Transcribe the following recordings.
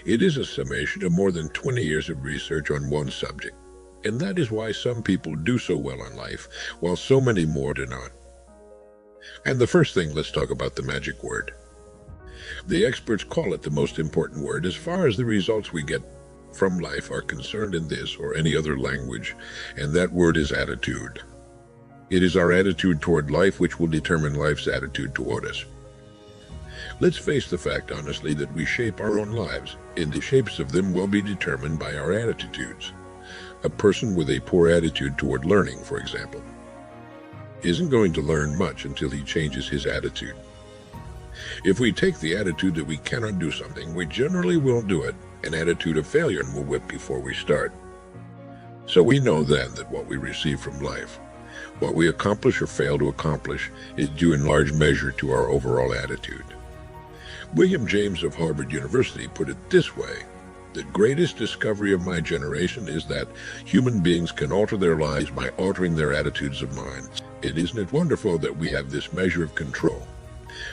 It is a summation of more than 20 years of research on one subject, and that is why some people do so well in life, while so many more do not. And the first thing, let's talk about the magic word. The experts call it the most important word as far as the results we get from life are concerned in this or any other language, and that word is attitude. It is our attitude toward life which will determine life's attitude toward us. Let's face the fact honestly that we shape our own lives, and the shapes of them will be determined by our attitudes. A person with a poor attitude toward learning, for example, isn't going to learn much until he changes his attitude. If we take the attitude that we cannot do something, we generally won't do it. An attitude of failure will whip before we start. So we know then that what we receive from life, what we accomplish or fail to accomplish, is due in large measure to our overall attitude. William James of Harvard University put it this way: the greatest discovery of my generation is that human beings can alter their lives by altering their attitudes of mind. Isn't it wonderful that we have this measure of control?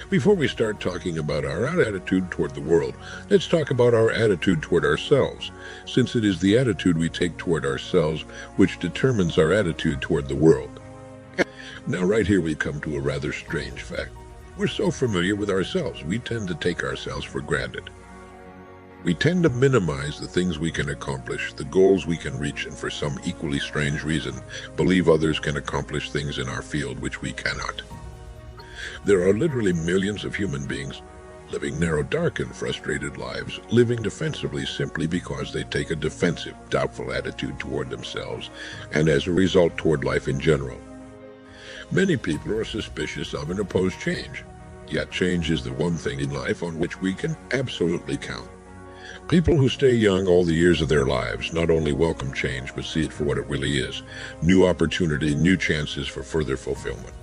Before we start talking about our attitude toward the world, let's talk about our attitude toward ourselves, since it is the attitude we take toward ourselves which determines our attitude toward the world. Now right here we come to a rather strange fact. We're so familiar with ourselves, we tend to take ourselves for granted. We tend to minimize the things we can accomplish, the goals we can reach, and for some equally strange reason, believe others can accomplish things in our field which we cannot. There are literally millions of human beings living narrow, dark, and frustrated lives, living defensively simply because they take a defensive, doubtful attitude toward themselves, and as a result toward life in general. Many people are suspicious of and oppose change, yet change is the one thing in life on which we can absolutely count. People who stay young all the years of their lives not only welcome change, but see it for what it really is: new opportunity, new chances for further fulfillment.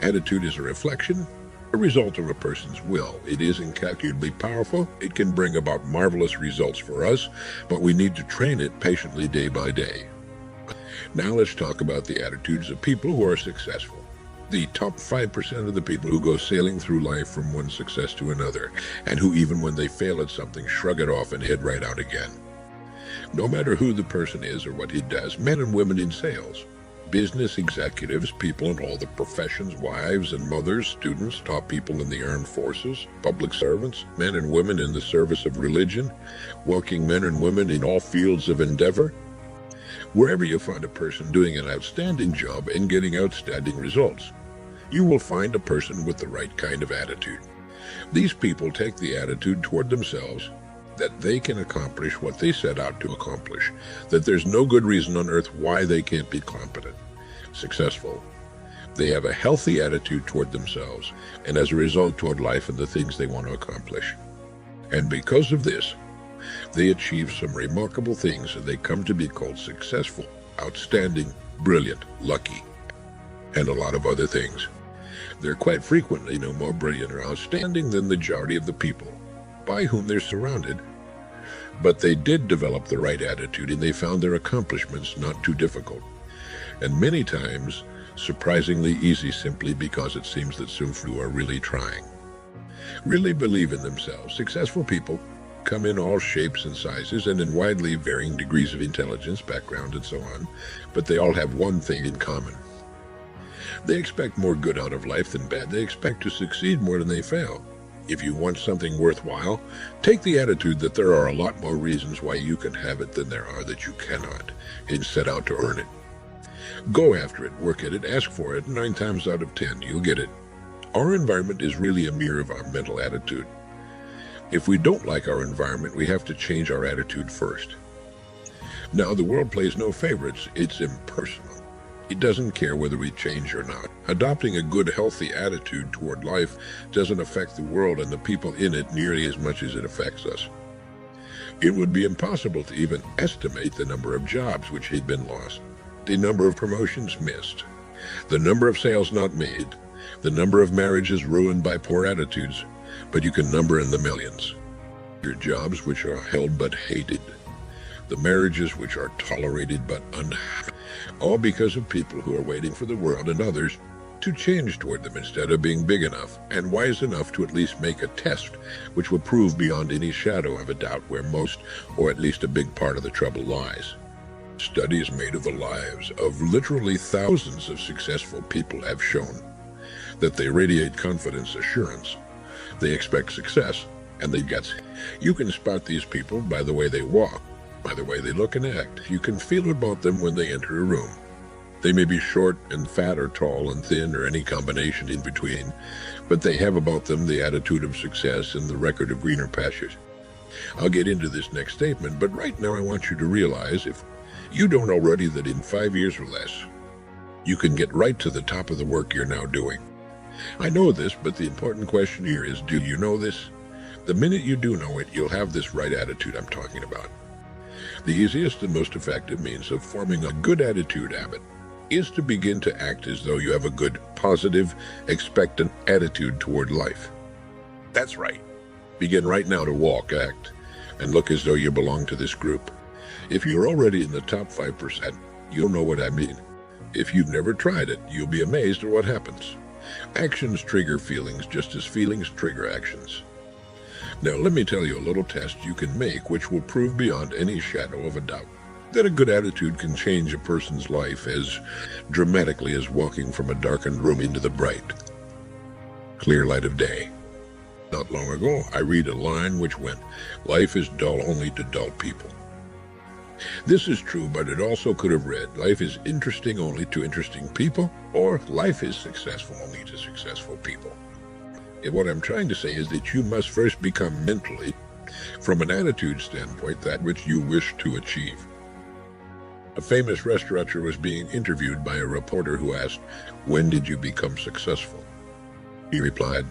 Attitude is a reflection, a result of a person's will. It is incalculably powerful. It can bring about marvelous results for us, but we need to train it patiently day by day. Now let's talk about the attitudes of people who are successful. The top 5% of the people who go sailing through life from one success to another, and who even when they fail at something shrug it off and head right out again. No matter who the person is or what he does, men and women in sales, business executives, people in all the professions, wives and mothers, students, top people in the armed forces, public servants, men and women in the service of religion, working men and women in all fields of endeavor. Wherever you find a person doing an outstanding job and getting outstanding results, you will find a person with the right kind of attitude. These people take the attitude toward themselves that they can accomplish what they set out to accomplish, that there's no good reason on earth why they can't be competent, successful. They have a healthy attitude toward themselves, and as a result toward life and the things they want to accomplish. And because of this, they achieve some remarkable things, and they come to be called successful, outstanding, brilliant, lucky, and a lot of other things. They're quite frequently no more brilliant or outstanding than the majority of the people by whom they're surrounded. But they did develop the right attitude, and they found their accomplishments not too difficult, and many times surprisingly easy, simply because it seems that so few are really trying. Really believe in themselves. Successful people come in all shapes and sizes and in widely varying degrees of intelligence, background, and so on, but they all have one thing in common. They expect more good out of life than bad. They expect to succeed more than they fail. If you want something worthwhile, take the attitude that there are a lot more reasons why you can have it than there are that you cannot, and set out to earn it. Go after it, work at it, ask for it, 9 times out of 10 you'll get it. Our environment is really a mirror of our mental attitude. If we don't like our environment, we have to change our attitude first. Now, the world plays no favorites. It's impersonal. It doesn't care whether we change or not. Adopting a good, healthy attitude toward life doesn't affect the world and the people in it nearly as much as it affects us. It would be impossible to even estimate the number of jobs which had been lost, the number of promotions missed, the number of sales not made, the number of marriages ruined by poor attitudes, but you can number in the millions. Your jobs which are held but hated, the marriages which are tolerated but unhappy, all because of people who are waiting for the world and others to change toward them instead of being big enough and wise enough to at least make a test which will prove beyond any shadow of a doubt where most, or at least a big part of the trouble lies. Studies made of the lives of literally thousands of successful people have shown that they radiate confidence, assurance, they expect success, and they get. You can spot these people by the way they walk, by the way they look and act. You can feel about them when they enter a room. They may be short and fat or tall and thin or any combination in between, but they have about them the attitude of success and the record of greener pastures. I'll get into this next statement, but right now I want you to realize, if you don't already, that in 5 years or less, you can get right to the top of the work you're now doing. I know this, but the important question here is, do you know this? The minute you do know it, you'll have this right attitude I'm talking about. The easiest and most effective means of forming a good attitude habit is to begin to act as though you have a good, positive, expectant attitude toward life. That's right. Begin right now to walk, act, and look as though you belong to this group. If you're already in the top 5%, you'll know what I mean. If you've never tried it, you'll be amazed at what happens. Actions trigger feelings just as feelings trigger actions. Now, let me tell you a little test you can make which will prove beyond any shadow of a doubt that a good attitude can change a person's life as dramatically as walking from a darkened room into the bright, clear light of day. Not long ago, I read a line which went, "Life is dull only to dull people." This is true, but it also could have read, "Life is interesting only to interesting people," or "Life is successful only to successful people." And what I'm trying to say is that you must first become mentally, from an attitude standpoint, that which you wish to achieve. A famous restaurateur was being interviewed by a reporter who asked, "When did you become successful?" He replied,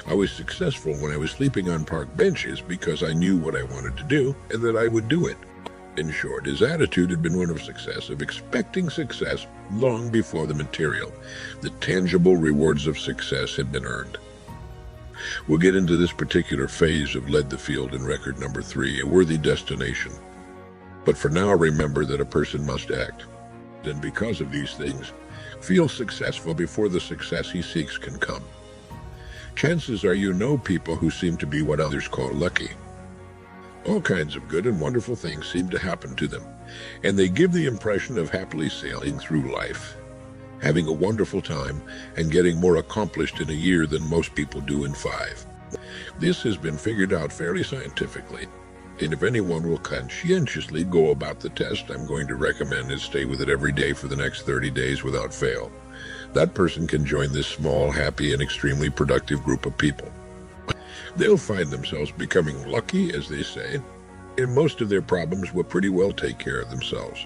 "I was successful when I was sleeping on park benches because I knew what I wanted to do and that I would do it." In short, his attitude had been one of success, of expecting success long before the material, the tangible rewards of success had been earned. We'll get into this particular phase of Led the Field in record number 3, A Worthy Destination. But for now, remember that a person must act, and because of these things, feel successful before the success he seeks can come. Chances are you know people who seem to be what others call lucky. All kinds of good and wonderful things seem to happen to them, and they give the impression of happily sailing through life, having a wonderful time, and getting more accomplished in a year than most people do in 5. This has been figured out fairly scientifically, and if anyone will conscientiously go about the test I'm going to recommend and stay with it every day for the next 30 days without fail, that person can join this small, happy, and extremely productive group of people. They'll find themselves becoming lucky, as they say, and most of their problems will pretty well take care of themselves.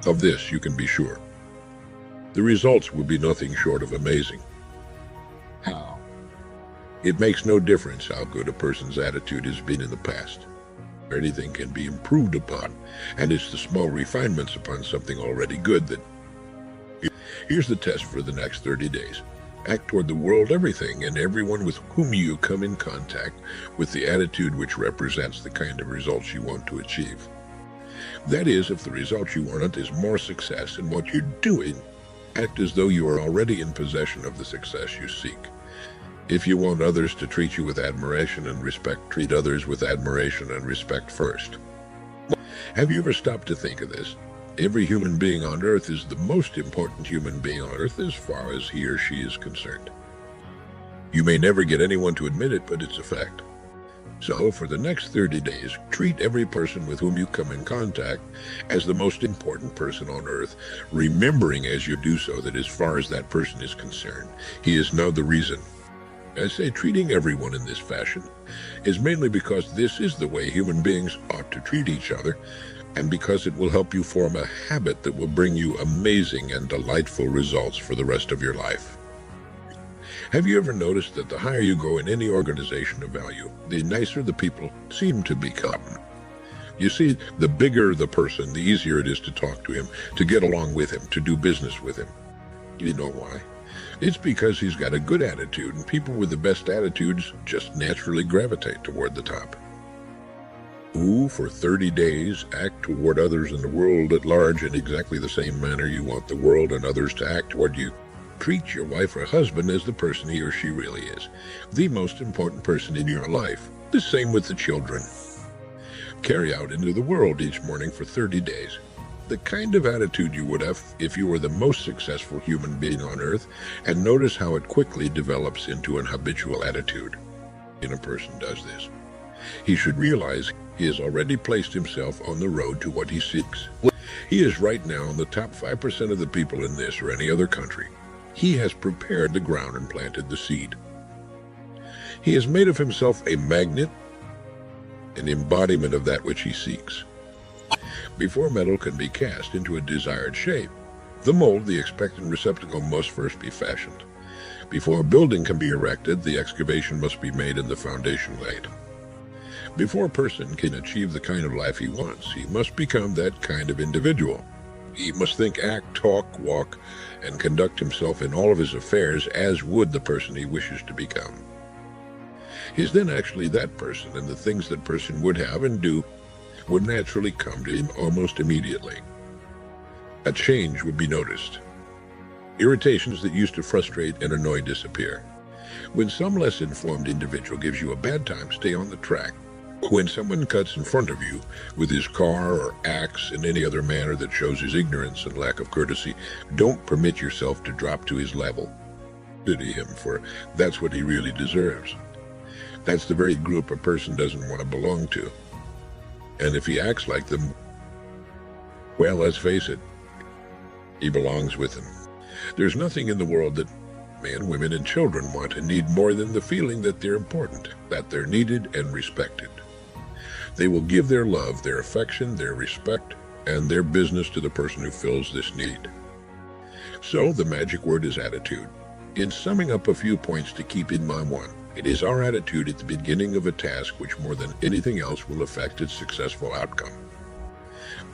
Of this you can be sure. The results will be nothing short of amazing. How? It makes no difference how good a person's attitude has been in the past. Anything can be improved upon, and it's the small refinements upon something already good that... Here's the test for the next 30 days. Act toward the world, everything, and everyone with whom you come in contact with the attitude which represents the kind of results you want to achieve. That is, if the result you want is more success in what you're doing, act as though you are already in possession of the success you seek. If you want others to treat you with admiration and respect, treat others with admiration and respect first. Have you ever stopped to think of this? Every human being on earth is the most important human being on earth as far as he or she is concerned. You may never get anyone to admit it, but it's a fact. So, for the next 30 days, treat every person with whom you come in contact as the most important person on earth, remembering as you do so that as far as that person is concerned, he is now the reason. I say treating everyone in this fashion is mainly because this is the way human beings ought to treat each other, and because it will help you form a habit that will bring you amazing and delightful results for the rest of your life. Have you ever noticed that the higher you go in any organization of value, the nicer the people seem to become? You see, the bigger the person, the easier it is to talk to him, to get along with him, to do business with him. You know why? It's because he's got a good attitude, and people with the best attitudes just naturally gravitate toward the top. Who, for 30 days, act toward others in the world at large in exactly the same manner you want the world and others to act toward you. Treat your wife or husband as the person he or she really is, the most important person in your life. The same with the children. Carry out into the world each morning for 30 days the kind of attitude you would have if you were the most successful human being on earth, and notice how it quickly develops into an habitual attitude. When a person does this, he should realize he has already placed himself on the road to what he seeks. He is right now in the top 5% of the people in this or any other country. He has prepared the ground and planted the seed. He has made of himself a magnet, an embodiment of that which he seeks. Before metal can be cast into a desired shape, the mold, the expectant receptacle, must first be fashioned. Before a building can be erected, the excavation must be made and the foundation laid. Before a person can achieve the kind of life he wants, he must become that kind of individual. He must think, act, talk, walk, and conduct himself in all of his affairs as would the person he wishes to become. He is then actually that person, and the things that person would have and do would naturally come to him almost immediately. A change would be noticed. Irritations that used to frustrate and annoy disappear. When some less informed individual gives you a bad time, stay on the track. When someone cuts in front of you with his car or acts in any other manner that shows his ignorance and lack of courtesy, don't permit yourself to drop to his level. Pity him, for that's what he really deserves. That's the very group a person doesn't want to belong to. And if he acts like them, well, let's face it, he belongs with them. There's nothing in the world that men, women, and children want and need more than the feeling that they're important, that they're needed and respected. They will give their love, their affection, their respect, and their business to the person who fills this need. So the magic word is attitude. In summing up a few points to keep in mind: 1, it is our attitude at the beginning of a task which more than anything else will affect its successful outcome.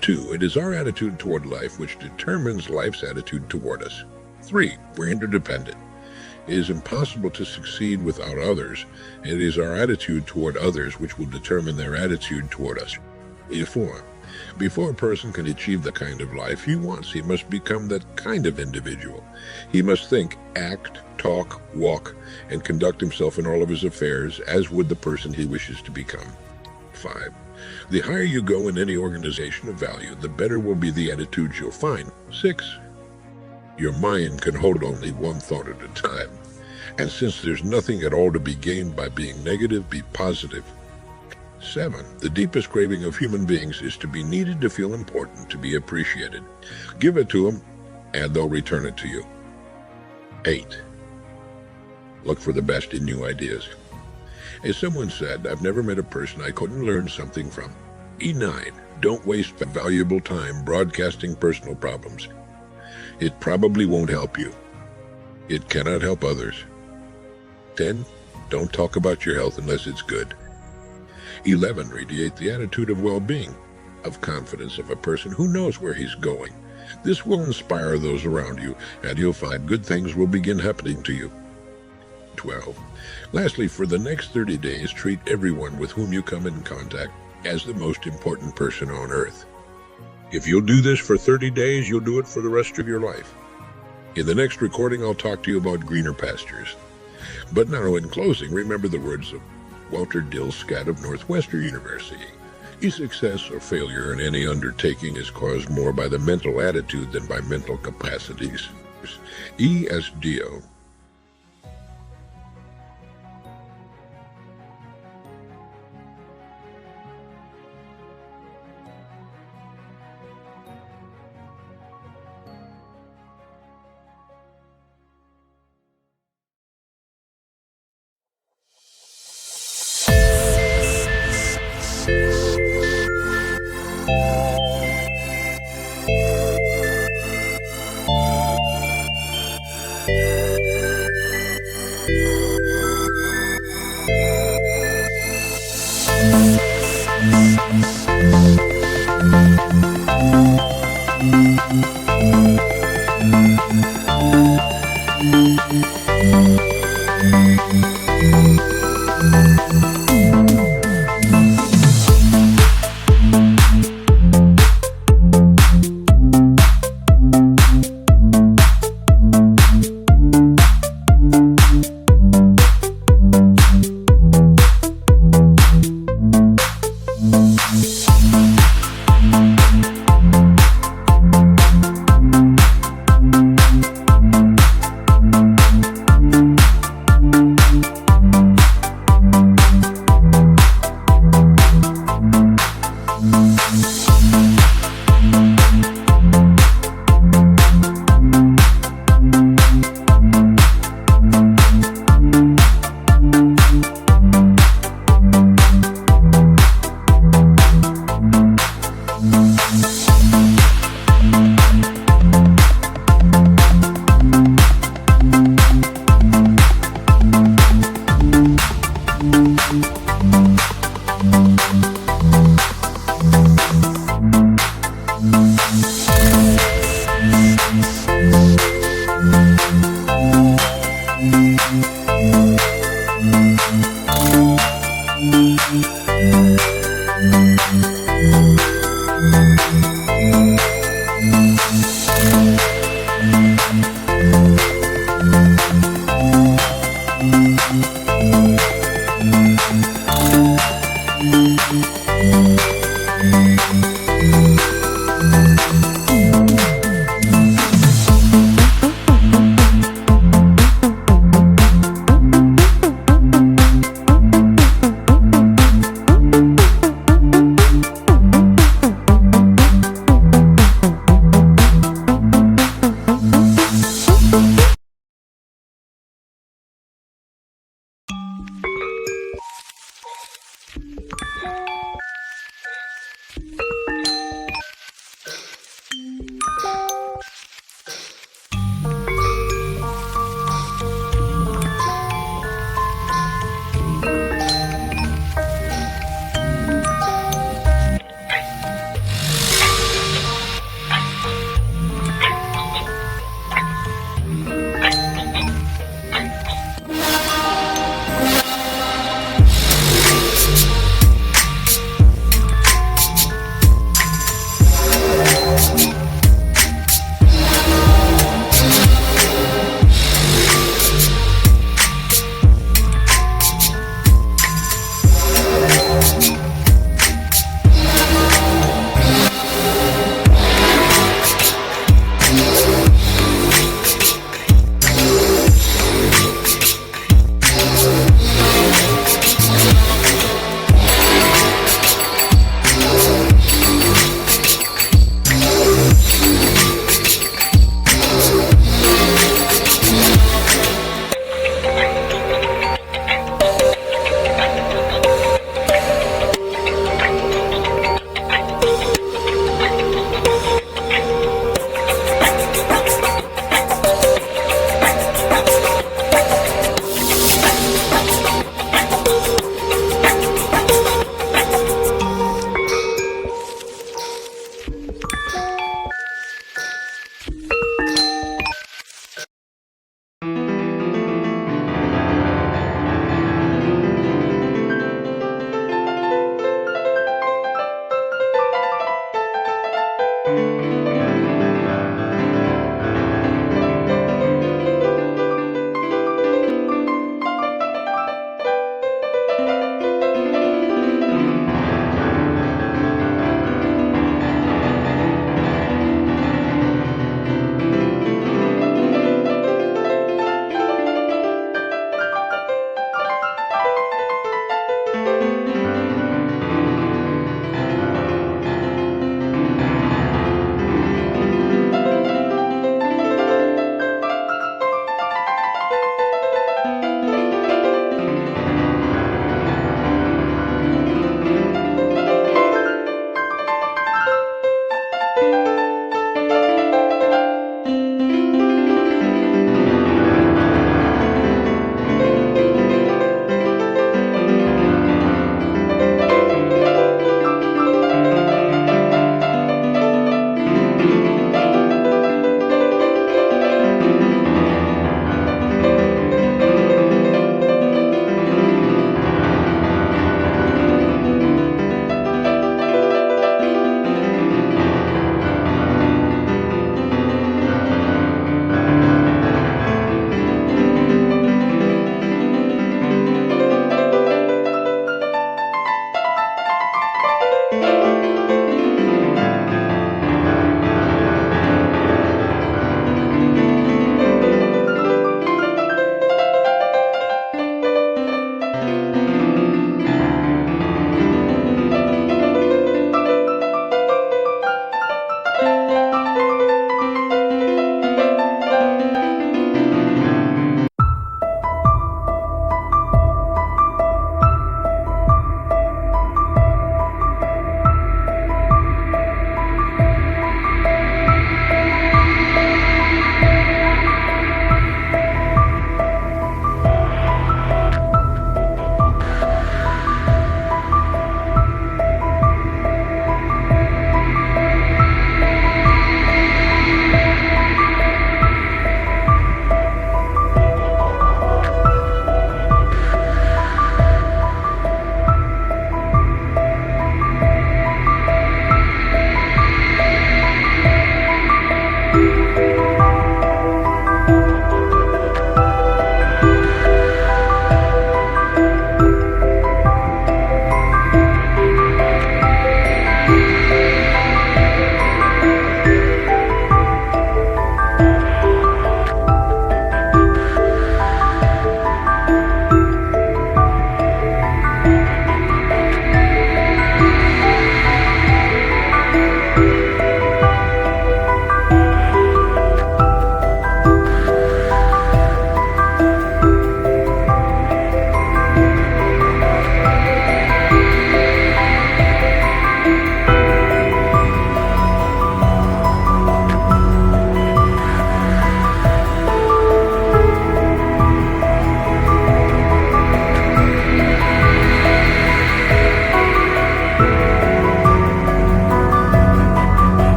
2, it is our attitude toward life which determines life's attitude toward us. 3, we're interdependent. It is impossible to succeed without others, and it is our attitude toward others which will determine their attitude toward us. 4, before a person can achieve the kind of life he wants, he must become that kind of individual. He must think, act, talk, walk, and conduct himself in all of his affairs as would the person he wishes to become. 5, the higher you go in any organization of value, the better will be the attitudes you'll find. 6, your mind can hold only one thought at a time. And since there's nothing at all to be gained by being negative, be positive. 7, the deepest craving of human beings is to be needed, to feel important, to be appreciated. Give it to them, and they'll return it to you. 8, look for the best in new ideas. As someone said, I've never met a person I couldn't learn something from. 9, don't waste valuable time broadcasting personal problems. It probably won't help you. It cannot help others. 10, don't talk about your health unless it's good. 11, radiate the attitude of well-being, of confidence of a person who knows where he's going. This will inspire those around you, and you'll find good things will begin happening to you. 12, lastly, for the next 30 days, treat everyone with whom you come in contact as the most important person on earth. If you'll do this for 30 days, you'll do it for the rest of your life. In the next recording, I'll talk to you about greener pastures. But now, in closing, remember the words of Walter Dill Scott of Northwestern University. Success or failure in any undertaking is caused more by the mental attitude than by mental capacities. ESDO.